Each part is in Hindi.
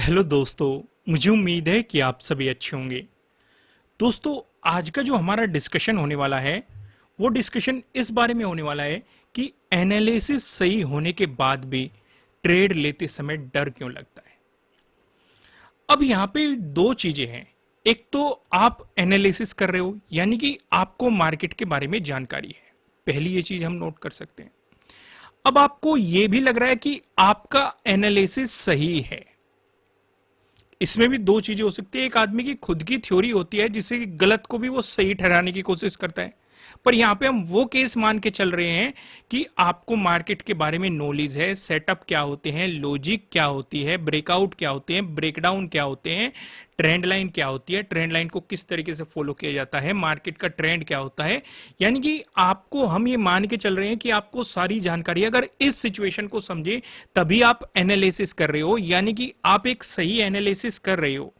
हेलो दोस्तों। मुझे उम्मीद है कि आप सभी अच्छे होंगे। दोस्तों, आज का जो हमारा डिस्कशन होने वाला है वो डिस्कशन इस बारे में होने वाला है कि एनालिसिस सही होने के बाद भी ट्रेड लेते समय डर क्यों लगता है। अब यहाँ पे दो चीजें हैं। एक तो आप एनालिसिस कर रहे हो, यानी कि आपको मार्केट के बारे में जानकारी है। पहली ये चीज हम नोट कर सकते हैं। अब आपको ये भी लग रहा है कि आपका एनालिसिस सही है। इसमें भी दो चीजें हो सकती है। एक आदमी की खुद की थ्योरी होती है जिससे कि गलत को भी वो सही ठहराने की कोशिश करता है। पर यहां पे हम वो केस मान के चल रहे हैं कि आपको मार्केट के बारे में नॉलेज है, सेटअप क्या होते हैं, लॉजिक क्या होती है, ब्रेकआउट क्या होते हैं, ब्रेकडाउन क्या होते हैं, ट्रेंड लाइन क्या होती है, ट्रेंड लाइन को किस तरीके से फॉलो किया जाता है, मार्केट का ट्रेंड क्या होता है। यानी कि आपको हम ये मान के चल रहे हैं कि आपको सारी जानकारी, अगर इस सिचुएशन को समझे तभी आप एनालिसिस कर रहे हो, यानी कि आप एक सही एनालिसिस कर रहे हो।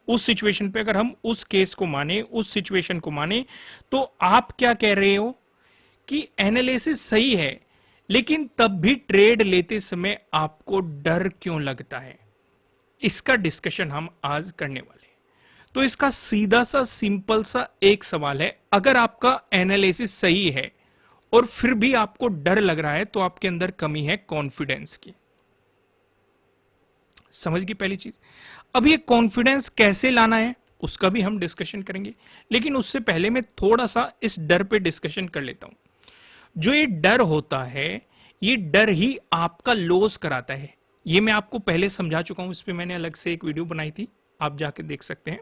उस सिचुएशन पे अगर हम उस केस को माने, उस सिचुएशन को माने, तो आप क्या कह रहे हो कि एनालिसिस सही है, लेकिन तब भी ट्रेड लेते समय आपको डर क्यों लगता है। इसका डिस्कशन हम आज करने वाले हैं। तो इसका सीधा सा सिंपल सा एक सवाल है, अगर आपका एनालिसिस सही है और फिर भी आपको डर लग रहा है तो आपके अंदर कमी है कॉन्फिडेंस की। समझ गई पहली चीज। अब ये कॉन्फिडेंस कैसे लाना है उसका भी हम डिस्कशन करेंगे, लेकिन उससे पहले मैं थोड़ा सा इस डर पे डिस्कशन कर लेता हूं। जो ये डर होता है, ये डर ही आपका लॉस कराता है। ये मैं आपको पहले समझा चुका हूं, इस पे मैंने अलग से एक वीडियो बनाई थी, आप जाके देख सकते हैं।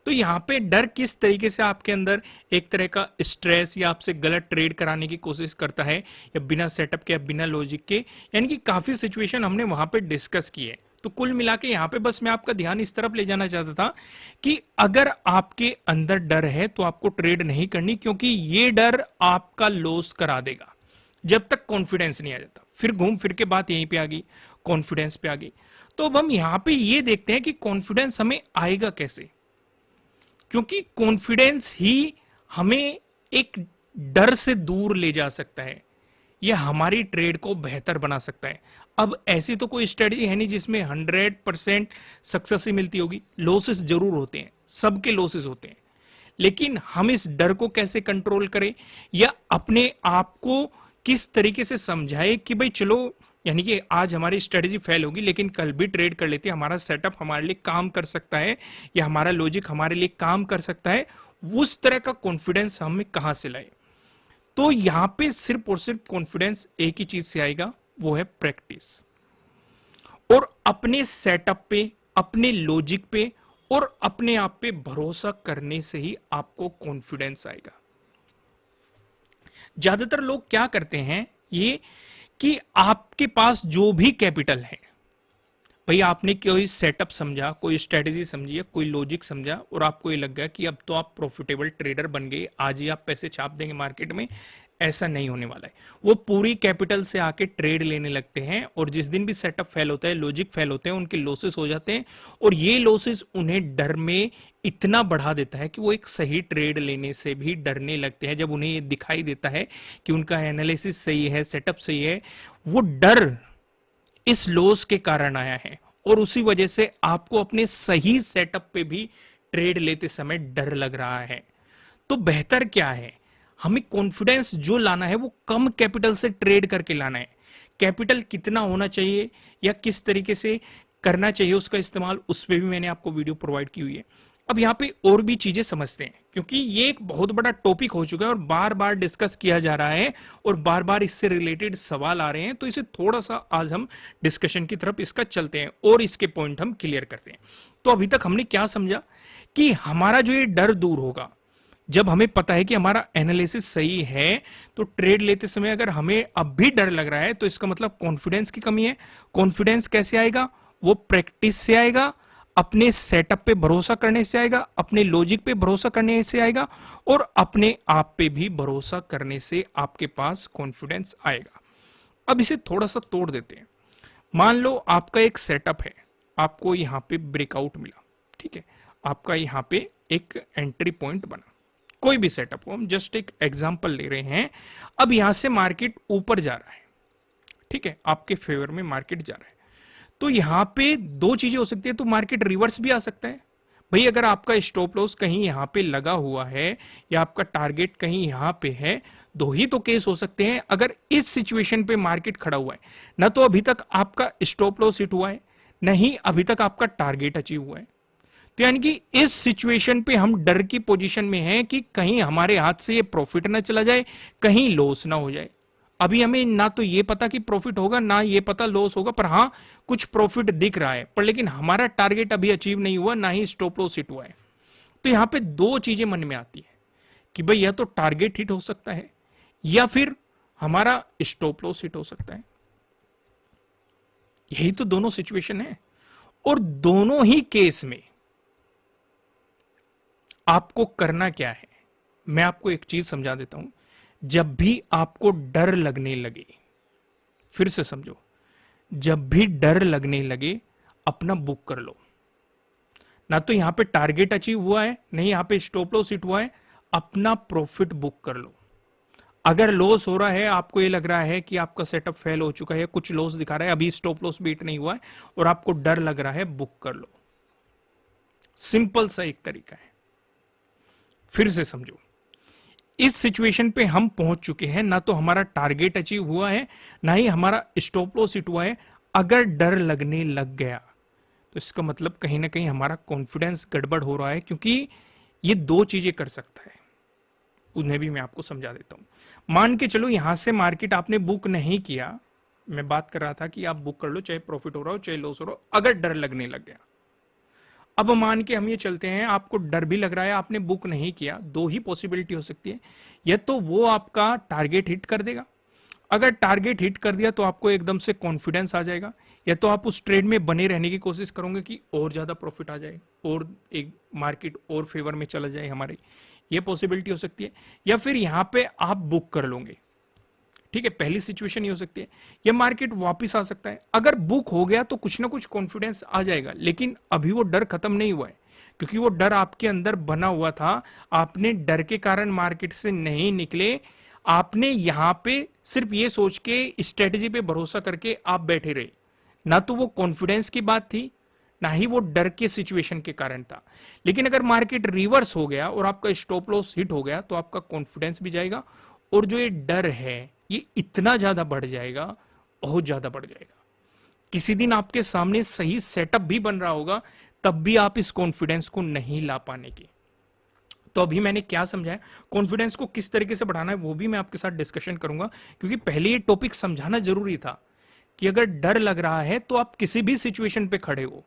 तो यहां पे डर किस तरीके से आपके अंदर एक तरह का स्ट्रेस या आपसे गलत ट्रेड कराने की कोशिश करता है, या बिना सेटअप के या बिना लॉजिक के, यानी कि काफी सिचुएशन हमने वहां पे डिस्कस की है। तो कुल मिला के यहां पे बस मैं आपका ध्यान इस तरफ ले जाना चाहता था कि अगर आपके अंदर डर है तो आपको ट्रेड नहीं करनी, क्योंकि ये डर आपका लॉस करा देगा जब तक कॉन्फिडेंस नहीं आ जाता। फिर घूम फिर के बात यहीं पे आ गई, कॉन्फिडेंस पे आ गई। तो अब हम यहां पे ये देखते हैं कि कॉन्फिडेंस हमें आएगा कैसे, क्योंकि कॉन्फिडेंस ही हमें एक डर से दूर ले जा सकता है, यह हमारी ट्रेड को बेहतर बना सकता है। अब ऐसी तो कोई स्ट्रेटजी है नहीं जिसमें 100% सक्सेस ही मिलती होगी, लॉसेस जरूर होते हैं, सबके लॉसेस होते हैं। लेकिन हम इस डर को कैसे कंट्रोल करें, या अपने आप को किस तरीके से समझाए कि भाई चलो, यानी कि आज हमारी स्ट्रेटजी फेल होगी लेकिन कल भी ट्रेड कर लेते हैं, हमारा सेटअप हमारे लिए काम कर सकता है, या हमारा लॉजिक हमारे लिए काम कर सकता है। उस तरह का कॉन्फिडेंस हमें कहां से लाए। तो यहां पे सिर्फ और सिर्फ कॉन्फिडेंस एक ही चीज से आएगा, वो है प्रैक्टिस। और अपने सेटअप पे, अपने लॉजिक पे और अपने आप पे भरोसा करने से ही आपको कॉन्फिडेंस आएगा। ज्यादातर लोग क्या करते हैं ये, कि आपके पास जो भी कैपिटल है, भाई आपने कोई सेटअप समझा, कोई स्ट्रेटेजी समझी, कोई लॉजिक समझा, और आपको ये लग गया कि अब तो आप प्रॉफिटेबल ट्रेडर बन गए, आज ही आप पैसे छाप देंगे मार्केट में। ऐसा नहीं होने वाला है। वो पूरी कैपिटल से आके ट्रेड लेने लगते हैं, और जिस दिन भी सेटअप फेल होता है, लॉजिक फेल होते हैं, उनके लॉसेस हो जाते हैं, और ये लॉसेस उन्हें डर में इतना बढ़ा देता है कि वो एक सही ट्रेड लेने से भी डरने लगते हैं। जब उन्हें ये दिखाई देता है कि उनका एनालिसिस सही है, सेटअप सही है, वो डर इस लॉस के कारण आया है, और उसी वजह से आपको अपने सही सेटअप पे भी ट्रेड लेते समय डर लग रहा है। तो बेहतर क्या है, हमें कॉन्फिडेंस जो लाना है वो कम कैपिटल से ट्रेड करके लाना है। कैपिटल कितना होना चाहिए या किस तरीके से करना चाहिए उसका इस्तेमाल, उस पर भी मैंने आपको वीडियो प्रोवाइड की हुई है। अब यहां पे और भी चीजें समझते हैं, क्योंकि ये एक बहुत बड़ा टॉपिक हो चुका है और बार बार डिस्कस किया जा रहा है, और बार बार इससे रिलेटेड सवाल आ रहे हैं। तो इसे थोड़ा सा आज हम डिस्कशन की तरफ इसका चलते हैं और इसके पॉइंट हम क्लियर करते हैं। तो अभी तक हमने क्या समझा कि हमारा जो ये डर दूर होगा जब हमें पता है कि हमारा एनालिसिस सही है। तो ट्रेड लेते समय अगर हमें अब भी डर लग रहा है तो इसका मतलब कॉन्फिडेंस की कमी है। कॉन्फिडेंस कैसे आएगा, वो प्रैक्टिस से आएगा, अपने सेटअप पे भरोसा करने से आएगा, अपने लॉजिक पे भरोसा करने से आएगा, और अपने आप पे भी भरोसा करने से आपके पास कॉन्फिडेंस आएगा। अब इसे थोड़ा सा तोड़ देते हैं। मान लो आपका एक सेटअप है, आपको यहां पे ब्रेकआउट मिला, ठीक है, आपका यहां पे एक एंट्री पॉइंट बना, कोई भी सेटअप को हम जस्ट एक एग्जांपल ले रहे हैं। अब यहां से मार्केट ऊपर जा रहा है, ठीक है, आपके फेवर में मार्केट जा रहा है। तो यहां पे दो चीजें हो सकती है, तो मार्केट रिवर्स भी आ सकता है। भाई अगर आपका स्टॉप लॉस कहीं यहां पे लगा हुआ है या आपका टारगेट कहीं यहां पे है, दो ही तो केस हो सकते हैं। अगर इस सिचुएशन पे मार्केट खड़ा हुआ है, ना तो अभी तक आपका स्टॉप लॉस हिट हुआ है, नहीं अभी तक आपका टारगेट अचीव हुआ है, तो यानी कि इस सिचुएशन पे हम डर की पोजीशन में हैं कि कहीं हमारे हाथ से ये प्रॉफिट ना चला जाए, कहीं लॉस ना हो जाए। अभी हमें ना तो ये पता कि प्रॉफिट होगा, ना ये पता लॉस होगा, पर हां कुछ प्रॉफिट दिख रहा है, पर लेकिन हमारा टारगेट अभी अचीव नहीं हुआ, ना ही स्टॉप लॉस हिट हुआ है। तो यहां पे दो चीजें मन में आती है कि भाई या तो टारगेट हिट हो सकता है या फिर हमारा स्टॉप लॉस हिट हो सकता है। यही तो दोनों सिचुएशन है, और दोनों ही केस में आपको करना क्या है, मैं आपको एक चीज समझा देता हूं। जब भी आपको डर लगने लगे, फिर से समझो, जब भी डर लगने लगे अपना बुक कर लो। ना तो यहां पे टारगेट अचीव हुआ है, नहीं यहां पे स्टॉप लॉस हिट हुआ है, अपना प्रॉफिट बुक कर लो। अगर लॉस हो रहा है, आपको ये लग रहा है कि आपका सेटअप फेल हो चुका है, कुछ लॉस दिखा रहा है, अभी स्टॉप लॉस बीट नहीं हुआ है और आपको डर लग रहा है, बुक कर लो। सिंपल सा एक तरीका है। फिर से समझो, इस सिचुएशन पे हम पहुंच चुके हैं, ना तो हमारा टारगेट अचीव हुआ है, ना ही हमारा स्टॉप लॉस हिट हुआ है। अगर डर लगने लग गया तो इसका मतलब कहीं ना कहीं हमारा कॉन्फिडेंस गड़बड़ हो रहा है, क्योंकि ये दो चीजें कर सकता है, उन्हें भी मैं आपको समझा देता हूं। मान के चलो यहां से मार्केट आपने बुक नहीं किया, मैं बात कर रहा था कि आप बुक कर लो, चाहे प्रॉफिट हो रहा हो चाहे लॉस हो रहा हो, अगर डर लगने लग गया। अब मान के हम ये चलते हैं, आपको डर भी लग रहा है, आपने बुक नहीं किया, दो ही पॉसिबिलिटी हो सकती है। या तो वो आपका टारगेट हिट कर देगा, अगर टारगेट हिट कर दिया तो आपको एकदम से कॉन्फिडेंस आ जाएगा, या तो आप उस ट्रेड में बने रहने की कोशिश करोगे कि और ज्यादा प्रॉफिट आ जाए और एक मार्केट और फेवर में चला जाए हमारे, ये पॉसिबिलिटी हो सकती है। या फिर यहां पे आप बुक कर लोगे, ठीक है, पहली सिचुएशन ये हो सकती है। या मार्केट वापस आ सकता है, अगर बुक हो गया तो कुछ ना कुछ कॉन्फिडेंस आ जाएगा, लेकिन अभी वो डर खत्म नहीं हुआ है, क्योंकि वो डर आपके अंदर बना हुआ था। आपने डर के कारण मार्केट से नहीं निकले, आपने यहां पे सिर्फ ये सोच के स्ट्रेटेजी पे भरोसा करके आप बैठे रहे। ना तो वो कॉन्फिडेंस की बात थी, ना ही वो डर के सिचुएशन के कारण था। लेकिन अगर मार्केट रिवर्स हो गया और आपका स्टॉप लॉस हिट हो गया, तो आपका कॉन्फिडेंस भी जाएगा, और जो ये डर है ये इतना ज्यादा बढ़ जाएगा, बहुत ज्यादा बढ़ जाएगा। किसी दिन आपके सामने सही सेटअप भी बन रहा होगा, तब भी आप इस कॉन्फिडेंस को नहीं ला पाने की। तो अभी मैंने क्या समझाया, कॉन्फिडेंस को किस तरीके से बढ़ाना है वो भी मैं आपके साथ डिस्कशन करूंगा, क्योंकि पहले ये टॉपिक समझाना जरूरी था कि अगर डर लग रहा है तो आप किसी भी सिचुएशन पे खड़े हो,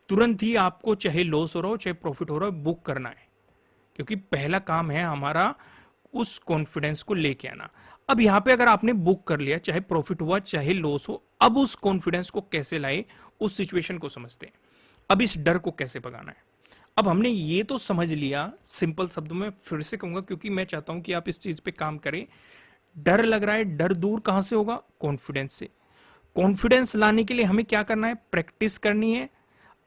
तुरंत ही आपको चाहे लॉस हो रहा हो चाहे प्रॉफिट हो रहा हो, बुक करना है। क्योंकि पहला काम है हमारा उस कॉन्फिडेंस को लेके आना। अब यहां पे अगर आपने बुक कर लिया, चाहे प्रॉफिट हुआ चाहे लॉस हो, अब उस कॉन्फिडेंस को कैसे लाए, उस सिचुएशन को समझते हैं। अब इस डर को कैसे भगाना है। अब हमने ये तो समझ लिया, सिंपल शब्दों में फिर से कहूंगा क्योंकि मैं चाहता हूं कि आप इस चीज पे काम करें। डर लग रहा है, डर दूर कहां से होगा, कॉन्फिडेंस से। कॉन्फिडेंस लाने के लिए हमें क्या करना है, प्रैक्टिस करनी है,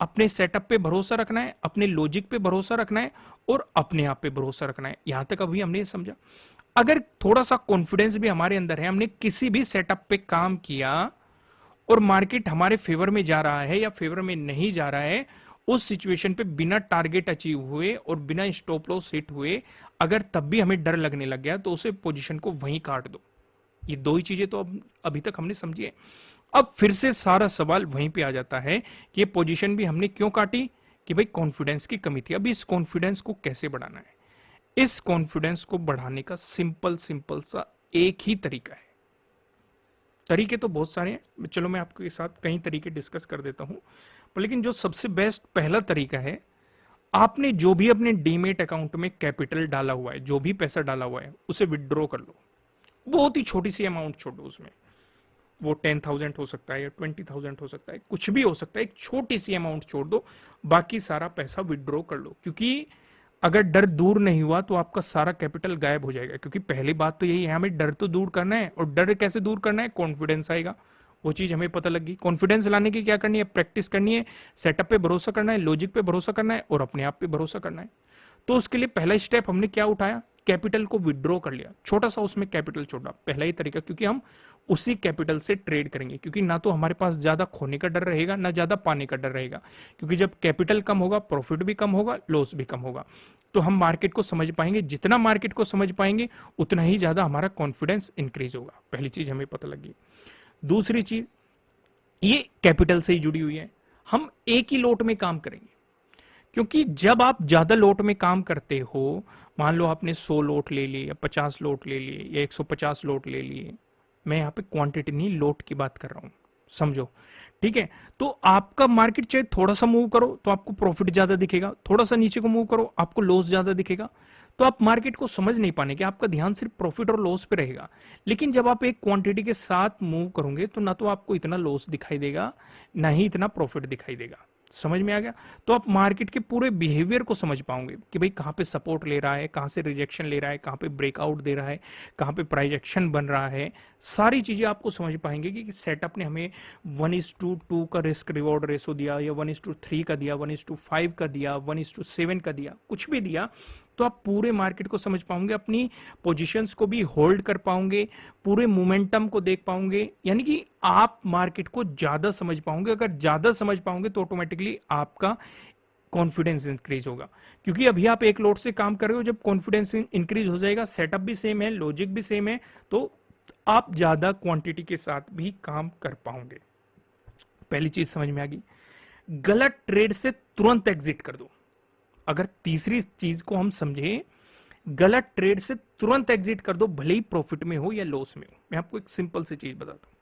अपने सेटअप पे भरोसा रखना है, अपने लॉजिक पे भरोसा रखना है, और अपने आप पे भरोसा रखना है। यहां तक अभी हमने समझा। अगर थोड़ा सा कॉन्फिडेंस भी हमारे अंदर है, हमने किसी भी सेटअप पे काम किया और मार्केट हमारे फेवर में जा रहा है या फेवर में नहीं जा रहा है, उस सिचुएशन पे बिना टारगेट अचीव हुए और बिना स्टॉप लॉस हिट हुए अगर तब भी हमें डर लगने लग गया, तो उसे पोजीशन को वहीं काट दो। ये दो ही चीजें तो अब अभी तक हमने समझी है। अब फिर से सारा सवाल वहीं पे आ जाता है कि ये पोजीशन भी हमने क्यों काटी, कि भाई कॉन्फिडेंस की कमी थी। अब इस कॉन्फिडेंस को कैसे बढ़ाना है। इस कॉन्फिडेंस को बढ़ाने का सिंपल सिंपल सा एक ही तरीका है। तरीके तो बहुत सारे हैं, चलो मैं आपके साथ कई तरीके डिस्कस कर देता हूं, पर लेकिन जो सबसे बेस्ट पहला तरीका है, आपने जो भी अपने डीमेट अकाउंट में कैपिटल डाला हुआ है, जो भी पैसा डाला हुआ है, उसे विड्रॉ कर लो। बहुत ही छोटी सी अमाउंट छोड़ दो उसमें, वो 10,000 हो सकता है या 20,000 हो सकता है, कुछ भी हो सकता है, एक छोटी सी अमाउंट छोड़ दो, बाकी सारा पैसा विड्रॉ कर लो। क्योंकि अगर डर दूर नहीं हुआ तो आपका सारा कैपिटल गायब हो जाएगा। क्योंकि पहली बात तो यही है, हमें डर तो दूर करना है, और डर कैसे दूर करना है, कॉन्फिडेंस आएगा, वो चीज हमें पता लग गई। कॉन्फिडेंस लाने की क्या करनी है, प्रैक्टिस करनी है, सेटअप पे भरोसा करना है, लॉजिक पे भरोसा करना है, और अपने आप पे भरोसा करना है। तो उसके लिए पहला स्टेप हमने क्या उठाया, कैपिटल को विड्रॉ कर लिया, छोटा सा उसमें कैपिटल छोड़ा, पहला ही तरीका, क्योंकि हम उसी कैपिटल से ट्रेड करेंगे, क्योंकि ना तो हमारे पास ज्यादा खोने का डर रहेगा ना ज्यादा पाने का डर रहेगा, क्योंकि जब कैपिटल कम होगा प्रॉफिट भी कम होगा, लॉस भी कम होगा। तो हम मार्केट को समझ पाएंगे, जितना मार्केट को समझ पाएंगे उतना ही ज्यादा हमारा कॉन्फिडेंस इंक्रीज होगा। पहली चीज हमें पता लगी। दूसरी चीज, ये कैपिटल से ही जुड़ी हुई है, हम एक ही लोट में काम करेंगे, क्योंकि जब आप ज्यादा लोट में काम करते हो, मान लो आपने 100 लोट ले लिए या 50 लोट ले लिए या 150 लोट ले लिए, मैं यहाँ पे क्वांटिटी नहीं लोट की बात कर रहा हूं, समझो, ठीक है। तो आपका मार्केट चाहे थोड़ा सा मूव करो तो आपको प्रॉफिट ज्यादा दिखेगा, थोड़ा सा नीचे को मूव करो आपको लॉस ज्यादा दिखेगा, तो आप मार्केट को समझ नहीं पाने के, आपका ध्यान सिर्फ प्रॉफिट और लॉस पे रहेगा। लेकिन जब आप एक क्वांटिटी के साथ मूव करोगे तो ना तो आपको इतना लॉस दिखाई देगा ना ही इतना प्रॉफिट दिखाई देगा। समझ में आ गया? तो आप मार्केट के पूरे बिहेवियर को समझ पाओगे कि भाई कहां पे सपोर्ट ले रहा है, कहां से रिजेक्शन ले रहा है, कहां पे ब्रेकआउट दे रहा है, कहां पे प्राइस एक्शन बन रहा है, सारी चीजें आपको समझ पाएंगे कि सेटअप ने हमें 1:2 का रिस्क रिवॉर्ड रेशो दिया या 1:3 का दिया, 1:5 का दिया, 1:7 का दिया, कुछ भी दिया, तो आप पूरे मार्केट को समझ पाओगे, अपनी पोजीशंस को भी होल्ड कर पाओगे, पूरे मोमेंटम को देख पाओगे, यानी कि आप मार्केट को ज्यादा समझ पाओगे। अगर ज्यादा समझ पाओगे तो ऑटोमेटिकली आपका कॉन्फिडेंस इंक्रीज होगा, क्योंकि अभी आप एक लोट से काम कर रहे हो, जब कॉन्फिडेंस इंक्रीज हो जाएगा, सेटअप भी सेम है, लॉजिक भी सेम है, तो आप ज्यादा क्वांटिटी के साथ भी काम कर पाओगे। पहली चीज समझ में आ गई। गलत ट्रेड से तुरंत एग्जिट कर दो। अगर तीसरी चीज को हम समझे, गलत ट्रेड से तुरंत एग्जिट कर दो, भले ही प्रॉफिट में हो या लॉस में हो। मैं आपको एक सिंपल सी चीज बताता हूं।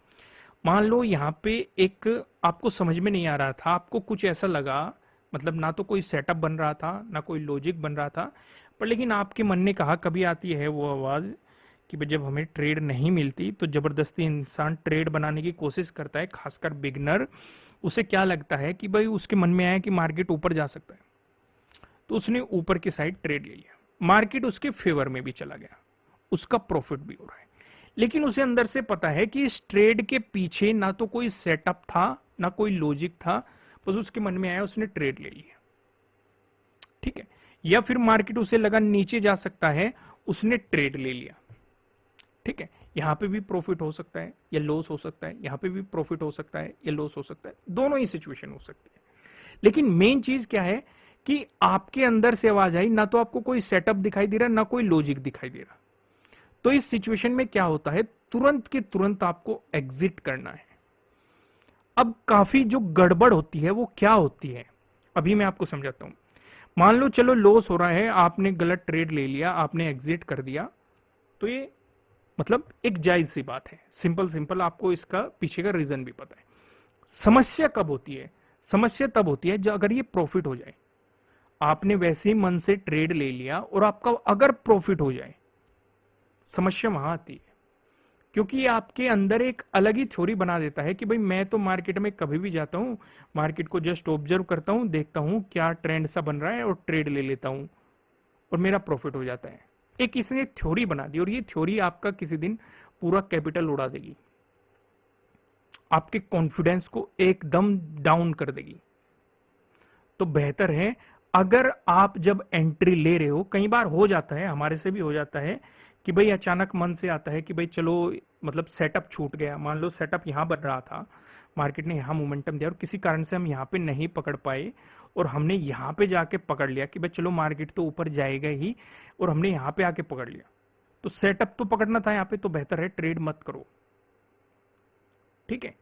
मान लो यहां पे एक आपको समझ में नहीं आ रहा था, आपको कुछ ऐसा लगा, मतलब ना तो कोई सेटअप बन रहा था ना कोई लॉजिक बन रहा था, पर लेकिन आपके मन ने कहा, कभी आती है वो आवाज कि भाई जब हमें ट्रेड नहीं मिलती तो जबरदस्ती इंसान ट्रेड बनाने की कोशिश करता है, खासकर बिगनर। उसे क्या लगता है कि भाई उसके मन में आया कि मार्केट ऊपर जा सकता है, तो उसने ऊपर की साइड ट्रेड ले लिया, मार्केट उसके फेवर में भी चला गया, उसका प्रॉफिट भी हो रहा है। लेकिन उसे अंदर से पता है कि इस ट्रेड के पीछे ना तो कोई सेटअप था ना कोई लॉजिक था, बस उसके मन में आया उसने ट्रेड ले लिया, ठीक है। या फिर मार्केट उसे लगा नीचे जा सकता है, उसने ट्रेड ले लिया, ठीक है। यहां पे भी प्रॉफिट हो सकता है या लॉस हो सकता है, यहां पे भी प्रॉफिट हो सकता है या लॉस हो सकता है, दोनों ही सिचुएशन हो सकती है। लेकिन मेन चीज क्या है कि आपके अंदर से आवाज आई, ना तो आपको कोई सेटअप दिखाई दे रहा ना कोई लॉजिक दिखाई दे रहा, तो इस सिचुएशन में क्या होता है, तुरंत के तुरंत आपको एग्जिट करना है। अब काफी जो गड़बड़ होती है वो क्या होती है, अभी मैं आपको समझाता हूं। मान लो चलो लॉस हो रहा है, आपने गलत ट्रेड ले लिया, आपने एग्जिट कर दिया, तो ये मतलब एक जायज सी बात है, सिंपल सिंपल, आपको इसका पीछे का रीजन भी पता है। समस्या कब होती है? समस्या तब होती है जब अगर ये प्रॉफिट हो जाए, आपने वैसे ही मन से ट्रेड ले लिया और आपका अगर प्रॉफिट हो जाए, समस्या वहां आती है, क्योंकि ये आपके अंदर एक अलग ही थ्योरी बना देता है कि भाई मैं तो मार्केट में कभी भी जाता हूं, मार्केट को जस्ट ऑब्जर्व करता हूं, देखता हूं क्या ट्रेंड सा बन रहा है और ट्रेड ले लेता हूं और मेरा प्रॉफिट हो जाता है। एक इसने थ्योरी बना दी और ये थ्योरी आपका किसी दिन पूरा कैपिटल उड़ा देगी, आपके कॉन्फिडेंस को एकदम डाउन कर देगी। तो बेहतर है, अगर आप जब एंट्री ले रहे हो, कई बार हो जाता है, हमारे से भी हो जाता है कि भाई अचानक मन से आता है कि भाई चलो, मतलब सेटअप छूट गया, मान लो सेटअप यहां बन रहा था, मार्केट ने यहां मोमेंटम दिया और किसी कारण से हम यहां पे नहीं पकड़ पाए और हमने यहां पे जाके पकड़ लिया कि भाई चलो मार्केट तो ऊपर जाएगा ही, और हमने यहां पे आके पकड़ लिया, तो सेटअप तो पकड़ना था यहां पे, तो बेहतर है ट्रेड मत करो, ठीक है।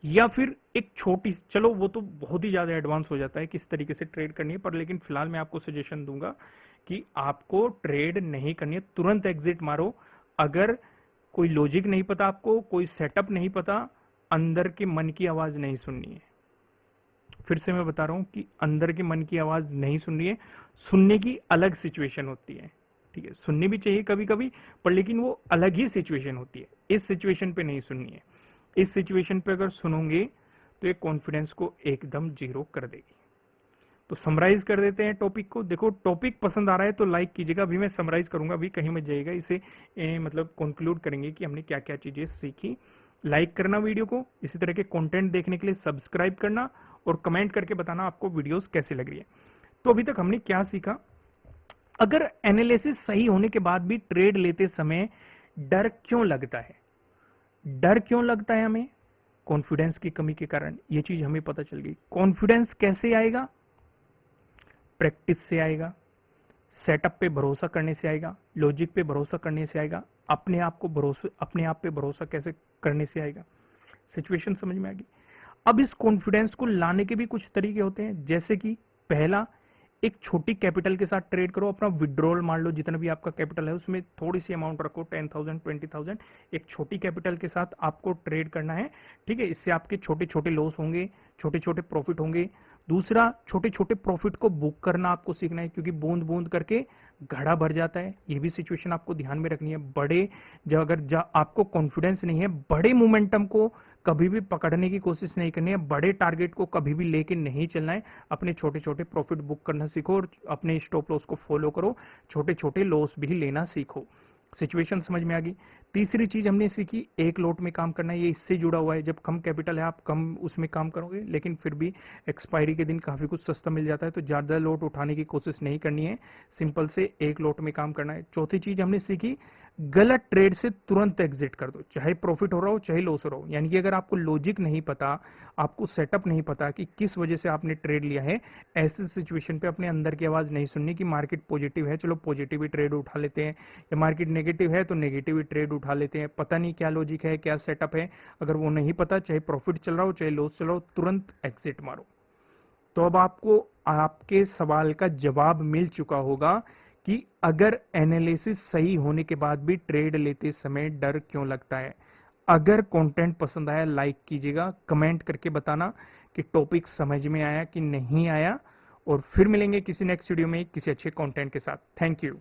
या फिर एक छोटी, चलो वो तो बहुत ही ज्यादा एडवांस हो जाता है किस तरीके से ट्रेड करनी है, पर लेकिन फिलहाल मैं आपको सजेशन दूंगा कि आपको ट्रेड नहीं करनी है, तुरंत एग्जिट मारो। अगर कोई लॉजिक नहीं पता, आपको कोई सेटअप नहीं पता, अंदर के मन की आवाज नहीं सुननी है। फिर से मैं बता रहा हूं कि अंदर के मन की आवाज नहीं सुननी है, सुनने की अलग सिचुएशन होती है, ठीक है, सुननी भी चाहिए कभी कभी, पर लेकिन वो अलग ही सिचुएशन होती है, इस सिचुएशन पे नहीं सुननी है। इस सिचुएशन पे अगर सुनोगे तो ये कॉन्फिडेंस को एकदम जीरो कर देगी। तो समराइज कर देते हैं टॉपिक को। देखो टॉपिक पसंद आ रहा है तो लाइक कीजिएगा, अभी मैं समराइज करूंगा, अभी कहीं मत जाइएगा, इसे मतलब कंक्लूड करेंगे कि हमने क्या क्या चीजें सीखी। लाइक करना वीडियो को, इसी तरह के कंटेंट देखने के लिए सब्सक्राइब करना और कमेंट करके बताना आपको वीडियोस कैसे लग रही है। तो अभी तक हमने क्या सीखा अगर एनालिसिस सही होने के बाद भी ट्रेड लेते समय डर क्यों लगता है? डर क्यों लगता है हमें? कॉन्फिडेंस की कमी के कारण। ये चीज हमें पता चल गई। कॉन्फिडेंस कैसे आएगा? प्रैक्टिस से आएगा, सेटअप पे भरोसा करने से आएगा, लॉजिक पे भरोसा करने से आएगा, अपने आप पे भरोसा कैसे करने से आएगा। सिचुएशन समझ में आ गई। अब इस कॉन्फिडेंस को लाने के भी कुछ तरीके होते हैं, जैसे कि पहला, एक छोटी कैपिटल के साथ ट्रेड करो। अपना विड्रॉल मान लो, जितना भी आपका कैपिटल है उसमें थोड़ी सी अमाउंट रखो, 10,000 20,000, एक छोटी कैपिटल के साथ आपको ट्रेड करना है। ठीक है, इससे आपके छोटे छोटे लॉस होंगे, छोटे छोटे प्रॉफिट होंगे। दूसरा, छोटे छोटे प्रॉफिट को बुक करना आपको सीखना है, क्योंकि बूंद बूंद करके घड़ा भर जाता है। ये भी सिचुएशन आपको ध्यान में रखनी है। बड़े जब अगर आपको कॉन्फिडेंस नहीं है, बड़े मोमेंटम को कभी भी पकड़ने की कोशिश नहीं करनी है, बड़े टारगेट को कभी भी लेके नहीं चलना है। अपने छोटे छोटे प्रॉफिट बुक करना सीखो और अपने स्टॉप लॉस को फॉलो करो, छोटे छोटे लॉस भी लेना सीखो। सिचुएशन समझ में आ गई। तीसरी चीज हमने सीखी, एक लोट में काम करना है। ये इससे जुड़ा हुआ है, जब कम कैपिटल है आप कम उसमें काम करोगे, लेकिन फिर भी एक्सपायरी के दिन काफी कुछ सस्ता मिल जाता है, तो ज्यादा लोट उठाने की कोशिश नहीं करनी है, सिंपल से एक लोट में काम करना है। चौथी चीज हमने सीखी, गलत ट्रेड से तुरंत एग्जिट कर दो, चाहे प्रॉफिट हो रहा हो चाहे लॉस हो रहा हो। यानी कि अगर आपको लॉजिक नहीं पता, आपको सेटअप नहीं पता कि किस वजह से आपने ट्रेड लिया है, ऐसे सिचुएशन पे अपने अंदर की आवाज नहीं सुननी कि मार्केट पॉजिटिव है, चलो पॉजिटिव ही ट्रेड उठा लेते हैं, या मार्केट नेगेटिव है तो नेगेटिव ही ट्रेड उठा लेते हैं। पता नहीं क्या लॉजिक है, क्या सेटअप है, अगर वो नहीं पता, चाहे प्रॉफिट चल रहा हो चाहे लॉस चल रहा हो, तुरंत एग्जिट मारो। तो अब आपको आपके सवाल का जवाब मिल चुका होगा कि अगर एनालिसिस सही होने के बाद भी ट्रेड लेते समय डर क्यों लगता है। अगर कंटेंट पसंद आया लाइक कीजिएगा, कमेंट करके बताना कि टॉपिक समझ में आया कि नहीं आया, और फिर मिलेंगे किसी नेक्स्ट वीडियो में किसी अच्छे कंटेंट के साथ। Thank you.